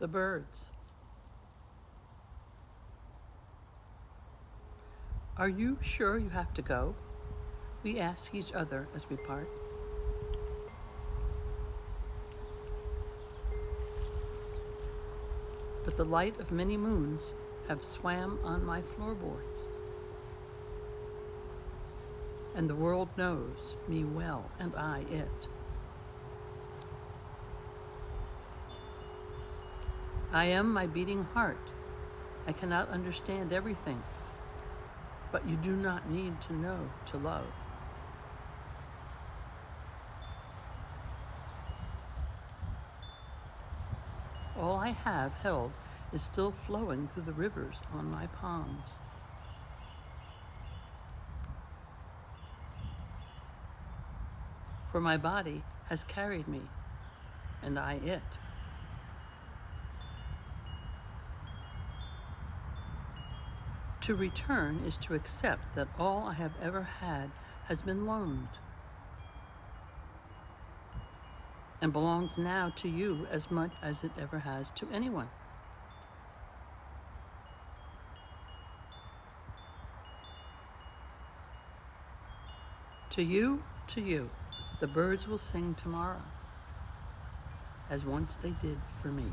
the birds. Are you sure you have to go? We ask each other as we part. But the light of many moons have swam on my floorboards. And the world knows me well, and I it. I am my beating heart. I cannot understand everything, but you do not need to know to love. All I have held is still flowing through the rivers on my palms. For my body has carried me, and I it. To return is to accept that all I have ever had has been loaned and belongs now to you as much as it ever has to anyone. To you, the birds will sing tomorrow, as once they did for me.